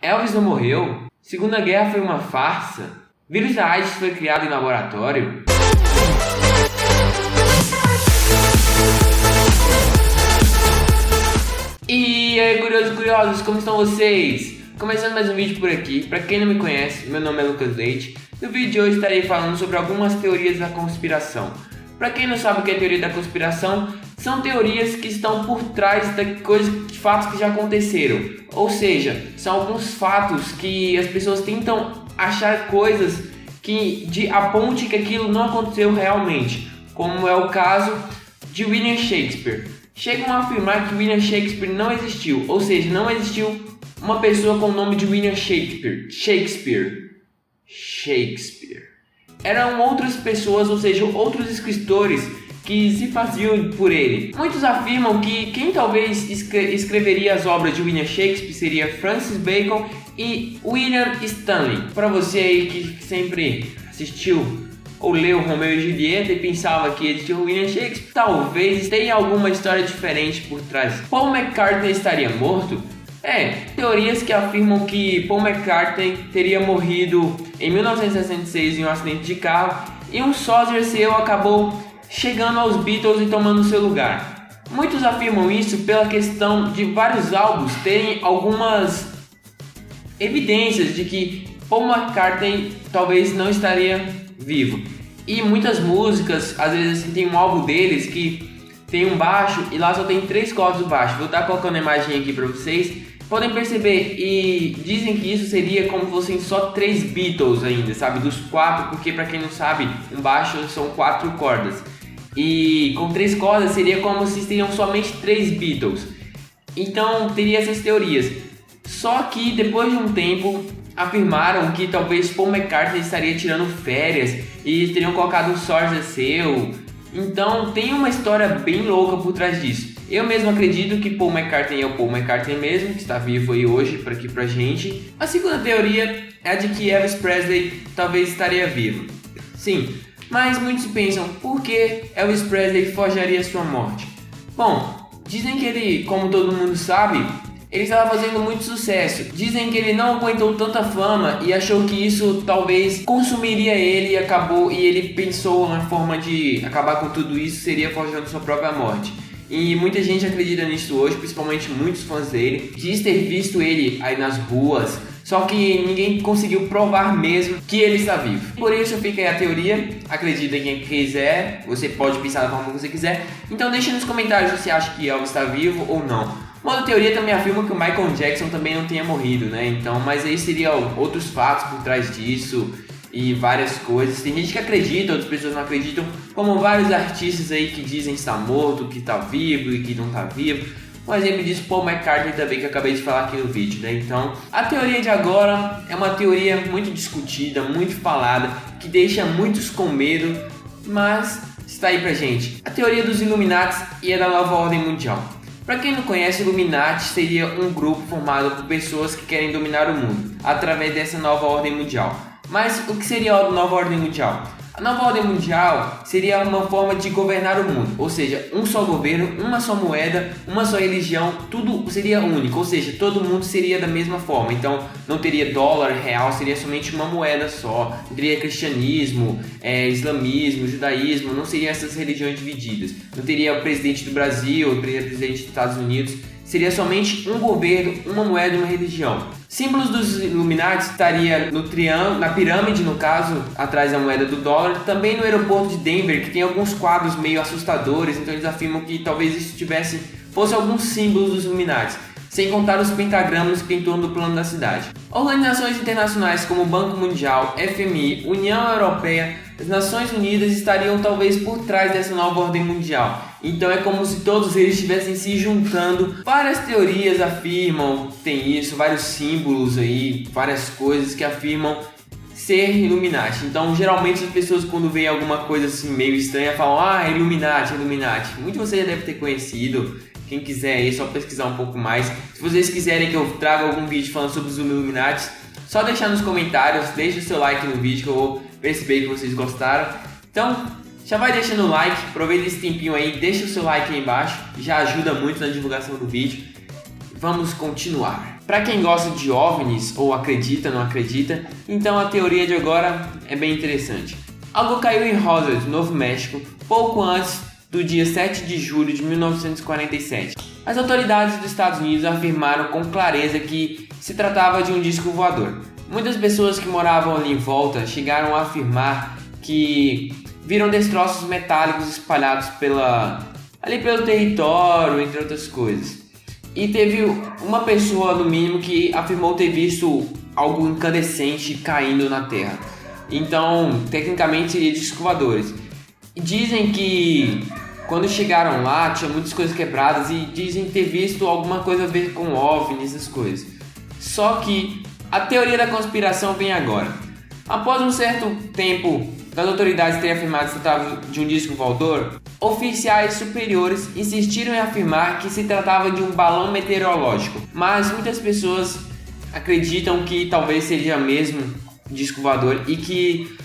Elvis não morreu? Segunda Guerra foi uma farsa? Vírus da AIDS foi criado em laboratório? E aí, curiosos e curiosas, como estão vocês? Começando mais um vídeo por aqui. Para quem não me conhece, meu nome é Lucas Leite. No vídeo de hoje estarei falando sobre algumas teorias da conspiração. Para quem não sabe o que é teoria da conspiração, são teorias que estão por trás de fatos que já aconteceram. Ou seja, são alguns fatos que as pessoas tentam achar coisas que aponte que aquilo não aconteceu realmente, como é o caso de William Shakespeare. Chegam a afirmar que William Shakespeare não existiu, ou seja, não existiu uma pessoa com o nome de William Shakespeare. Eram outras pessoas, ou seja, outros escritores que se faziam por ele. Muitos afirmam que quem talvez escreveria as obras de William Shakespeare seria Francis Bacon e William Stanley. Para você aí que sempre assistiu ou leu Romeu e Julieta e pensava que existia o William Shakespeare, talvez tenha alguma história diferente por trás. Paul McCartney estaria morto? Teorias que afirmam que Paul McCartney teria morrido em 1966 em um acidente de carro e um sósia seu acabou chegando aos Beatles e tomando seu lugar. Muitos afirmam isso pela questão de vários álbuns terem algumas evidências de que Paul McCartney talvez não estaria vivo. E muitas músicas, às vezes assim, tem um álbum deles que tem um baixo e lá só tem 3 cordas do baixo. Vou estar colocando a imagem aqui para vocês. Podem perceber, e dizem que isso seria como se fossem só 3 Beatles ainda, sabe? Dos 4, porque para quem não sabe, um baixo são 4 cordas. E com 3 cordas seria como se teriam somente 3 Beatles. Então teria essas teorias. Só que depois de um tempo afirmaram que talvez Paul McCartney estaria tirando férias e teriam colocado um sósia seu. Então tem uma história bem louca por trás disso. Eu mesmo acredito que Paul McCartney é o Paul McCartney mesmo, que está vivo aí hoje aqui pra gente. A segunda teoria é a de que Elvis Presley talvez estaria vivo. Sim, mas muitos pensam, por que Elvis Presley forjaria sua morte? Bom, dizem que ele, como todo mundo sabe, ele estava fazendo muito sucesso. Dizem que ele não aguentou tanta fama e achou que isso talvez consumiria ele e ele pensou na forma de acabar com tudo isso seria forjando sua própria morte. E muita gente acredita nisso hoje, principalmente muitos fãs dele. Diz ter visto ele aí nas ruas, só que ninguém conseguiu provar mesmo que ele está vivo. Por isso fica aí a teoria, acredita em quem quiser, você pode pensar da forma que você quiser. Então deixa nos comentários se você acha que Elvis está vivo ou não. Uma outra teoria também afirma que o Michael Jackson também não tenha morrido, né? Então, mas aí seriam outros fatos por trás disso e várias coisas. Tem gente que acredita, outras pessoas não acreditam, como vários artistas aí que dizem que está morto, que está vivo e que não está vivo. Um exemplo disso, Paul McCartney também, que eu acabei de falar aqui no vídeo, né? Então, a teoria de agora é uma teoria muito discutida, muito falada, que deixa muitos com medo, mas está aí pra gente. A teoria dos Illuminati e a da nova ordem mundial. Para quem não conhece, Illuminati seria um grupo formado por pessoas que querem dominar o mundo através dessa nova ordem mundial. Mas o que seria a nova ordem mundial? A nova ordem mundial seria uma forma de governar o mundo, ou seja, um só governo, uma só moeda, uma só religião, tudo seria único, ou seja, todo mundo seria da mesma forma. Então não teria dólar, real, seria somente uma moeda só. Não teria cristianismo, islamismo, judaísmo, não seriam essas religiões divididas. Não teria o presidente do Brasil, o presidente dos Estados Unidos. Seria somente um governo, uma moeda e uma religião. Símbolos dos Illuminati estaria no triângulo, na pirâmide no caso, atrás da moeda do dólar. Também no aeroporto de Denver, que tem alguns quadros meio assustadores. Então eles afirmam que talvez isso fosse alguns símbolos dos Illuminati. Sem contar os pentagramas que tem em torno do plano da cidade. Organizações internacionais como o Banco Mundial, FMI, União Europeia, as Nações Unidas estariam talvez por trás dessa nova ordem mundial. Então é como se todos eles estivessem se juntando. Várias teorias afirmam, tem isso, vários símbolos aí, várias coisas que afirmam ser Illuminati. Então geralmente as pessoas quando veem alguma coisa assim meio estranha falam, Illuminati. Muito você já deve ter conhecido. Quem quiser aí é só pesquisar um pouco mais. Se vocês quiserem que eu traga algum vídeo falando sobre os Illuminati, só deixar nos comentários, deixa o seu like no vídeo que eu vou perceber que vocês gostaram. Então, já vai deixando o like, aproveita esse tempinho aí, deixa o seu like aí embaixo, já ajuda muito na divulgação do vídeo. vamos continuar. Para quem gosta de OVNIs ou acredita, não acredita, então a teoria de agora é bem interessante. Algo caiu em Roswell, Novo México, pouco antes do dia 7 de julho de 1947. As autoridades dos Estados Unidos afirmaram com clareza que se tratava de um disco voador. Muitas pessoas que moravam ali em volta chegaram a afirmar que viram destroços metálicos espalhados pelo território, entre outras coisas. E teve uma pessoa, no mínimo, que afirmou ter visto algo incandescente caindo na Terra. Então, tecnicamente, seria discos voadores. Dizem que quando chegaram lá, tinha muitas coisas quebradas e dizem ter visto alguma coisa a ver com OVNIs, essas coisas. Só que a teoria da conspiração vem agora. Após um certo tempo das autoridades terem afirmado que se tratava de um disco voador, oficiais superiores insistiram em afirmar que se tratava de um balão meteorológico. Mas muitas pessoas acreditam que talvez seja mesmo um disco voador e que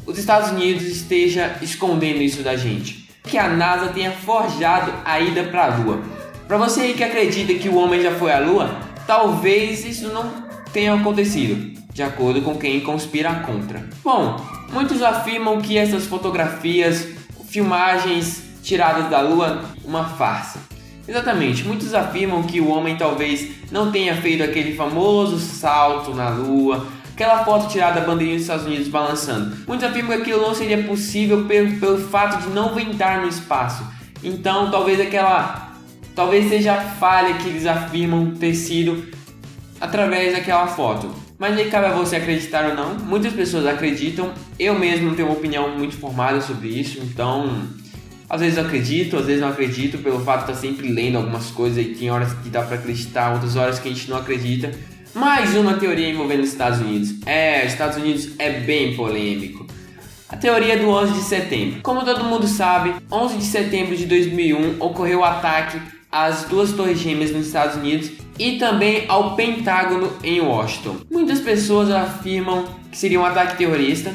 os Estados Unidos esteja escondendo isso da gente. Que a NASA tenha forjado a ida para a Lua. Para você aí que acredita que o homem já foi à Lua, talvez isso não tenha acontecido, de acordo com quem conspira contra. Bom, muitos afirmam que essas fotografias, filmagens tiradas da Lua, uma farsa. Exatamente, muitos afirmam que o homem talvez não tenha feito aquele famoso salto na Lua, aquela foto tirada da bandeirinha dos Estados Unidos balançando. Muitos afirmam que aquilo não seria possível pelo fato de não entrar no espaço. Então talvez seja a falha que eles afirmam ter sido através daquela foto. Mas aí cabe a você acreditar ou não. Muitas pessoas acreditam. Eu mesmo não tenho uma opinião muito formada sobre isso. Então, às vezes eu acredito, às vezes não acredito, pelo fato de estar sempre lendo algumas coisas e tem horas que dá para acreditar, outras horas que a gente não acredita. Mais uma teoria envolvendo os Estados Unidos. Os Estados Unidos é bem polêmico. A teoria do 11 de setembro. Como todo mundo sabe, 11 de setembro de 2001 ocorreu o ataque às duas torres gêmeas nos Estados Unidos e também ao Pentágono em Washington. Muitas pessoas afirmam que seria um ataque terrorista.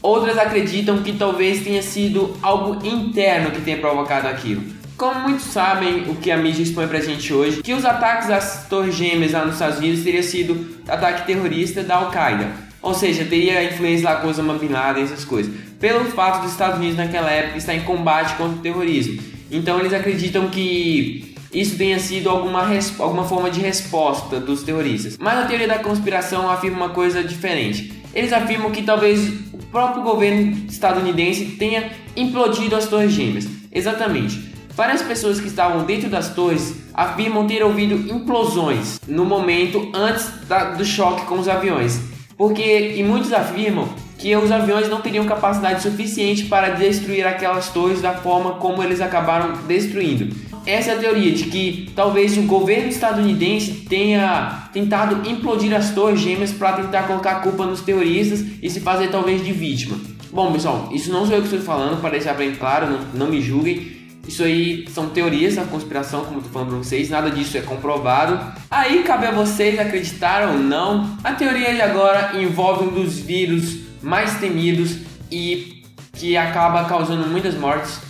Outras acreditam que talvez tenha sido algo interno que tenha provocado aquilo. Como muitos sabem, o que a mídia expõe pra gente hoje, que os ataques às torres gêmeas lá nos Estados Unidos teria sido ataque terrorista da Al-Qaeda. Ou seja, teria influência lá com Osama Bin Laden, essas coisas. Pelo fato dos Estados Unidos naquela época estar em combate contra o terrorismo. Então eles acreditam que isso tenha sido alguma forma de resposta dos terroristas. Mas a teoria da conspiração afirma uma coisa diferente. Eles afirmam que talvez o próprio governo estadunidense tenha implodido as torres gêmeas. Exatamente. Várias pessoas que estavam dentro das torres afirmam ter ouvido implosões no momento antes do choque com os aviões. E muitos afirmam que os aviões não teriam capacidade suficiente para destruir aquelas torres da forma como eles acabaram destruindo. Essa é a teoria de que talvez o governo estadunidense tenha tentado implodir as torres gêmeas para tentar colocar a culpa nos terroristas e se fazer talvez de vítima. Bom, pessoal, isso não sou eu que estou falando, para deixar bem claro, não me julguem. Isso aí são teorias da conspiração, como eu tô falando pra vocês, nada disso é comprovado. Aí cabe a vocês acreditar ou não. A teoria de agora envolve um dos vírus mais temidos e que acaba causando muitas mortes,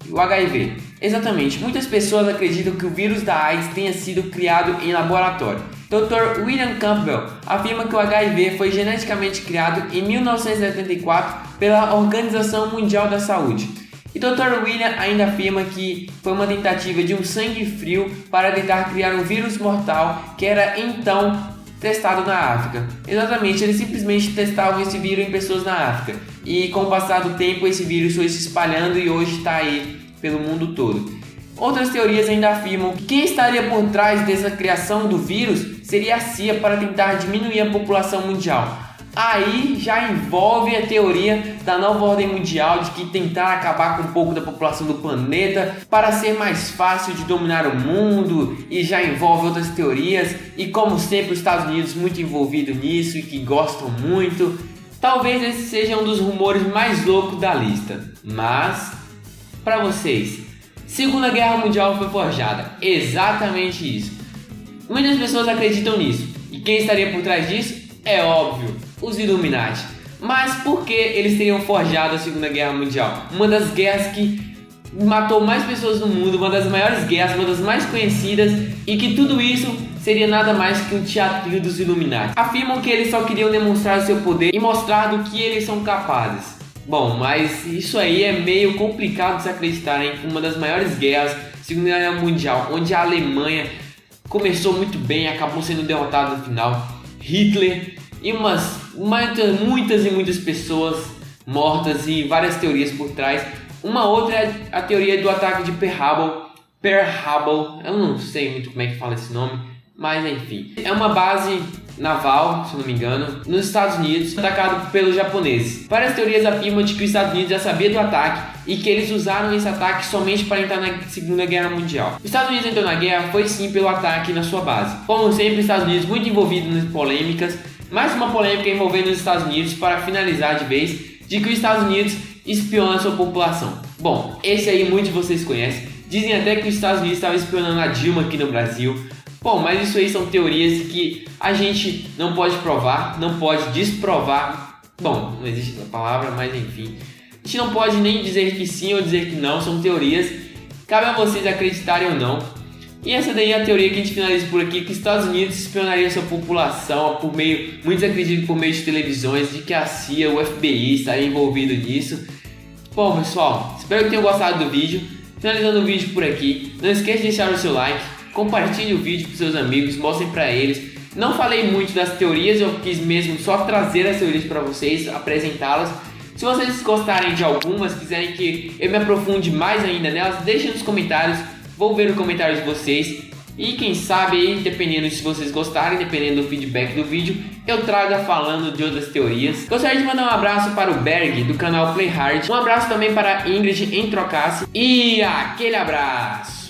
o HIV. Exatamente, muitas pessoas acreditam que o vírus da AIDS tenha sido criado em laboratório. Dr. William Campbell afirma que o HIV foi geneticamente criado em 1974 pela Organização Mundial da Saúde. E Dr. William ainda afirma que foi uma tentativa de um sangue frio para tentar criar um vírus mortal que era então testado na África. Exatamente, eles simplesmente testavam esse vírus em pessoas na África. E com o passar do tempo esse vírus foi se espalhando e hoje está aí pelo mundo todo. Outras teorias ainda afirmam que quem estaria por trás dessa criação do vírus seria a CIA para tentar diminuir a população mundial. Aí já envolve a teoria da nova ordem mundial de que tentar acabar com um pouco da população do planeta para ser mais fácil de dominar o mundo, e já envolve outras teorias, e como sempre os Estados Unidos muito envolvido nisso e que gostam muito. Talvez esse seja um dos rumores mais loucos da lista. Mas, para vocês, Segunda Guerra Mundial foi forjada. Exatamente isso. Muitas pessoas acreditam nisso. E quem estaria por trás disso? É óbvio, os Illuminati. Mas por que eles teriam forjado a Segunda Guerra Mundial? Uma das guerras que matou mais pessoas no mundo, uma das maiores guerras, uma das mais conhecidas, e que tudo isso seria nada mais que um teatrinho dos Illuminati. Afirmam que eles só queriam demonstrar o seu poder e mostrar do que eles são capazes. Bom, mas isso aí é meio complicado de se acreditar em uma das maiores guerras, Segunda Guerra Mundial, onde a Alemanha começou muito bem, acabou sendo derrotada no final. Hitler e muitas pessoas mortas e várias teorias por trás. Uma outra é a teoria do ataque de Pearl Harbor, eu não sei muito como é que fala esse nome, mas enfim. É uma base naval, se não me engano, nos Estados Unidos, atacado pelos japoneses. Várias teorias afirmam de que os Estados Unidos já sabia do ataque e que eles usaram esse ataque somente para entrar na Segunda Guerra Mundial. Os Estados Unidos entrou na guerra foi sim pelo ataque na sua base. Como sempre, os Estados Unidos muito envolvidos em polêmicas, mais uma polêmica envolvendo os Estados Unidos para finalizar de vez, de que os Estados Unidos espiona a sua população. Bom, esse aí muitos de vocês conhecem. Dizem até que os Estados Unidos estavam espionando a Dilma aqui no Brasil. Bom, mas isso aí são teorias que a gente não pode provar, não pode desprovar. Bom, não existe essa palavra, mas enfim. A gente não pode nem dizer que sim ou dizer que não, são teorias. Cabe a vocês acreditarem ou não. E essa daí é a teoria que a gente finaliza por aqui, que os Estados Unidos espionaria sua população por meio, muitos acreditam por meio de televisões, de que a CIA, o FBI estaria envolvido nisso. Bom pessoal, espero que tenham gostado do vídeo. Finalizando o vídeo por aqui, não esqueça de deixar o seu like, compartilhe o vídeo com seus amigos, mostrem para eles. Não falei muito das teorias, eu quis mesmo só trazer as teorias para vocês, apresentá-las. Se vocês gostarem de algumas, quiserem que eu me aprofunde mais ainda nelas, deixem nos comentários, vou ver o comentário de vocês. E quem sabe aí, dependendo se vocês gostarem, dependendo do feedback do vídeo, eu traga falando de outras teorias. Gostaria de mandar um abraço para o Berg, do canal Play Hard. Um abraço também para a Ingrid Entrocasse. E aquele abraço!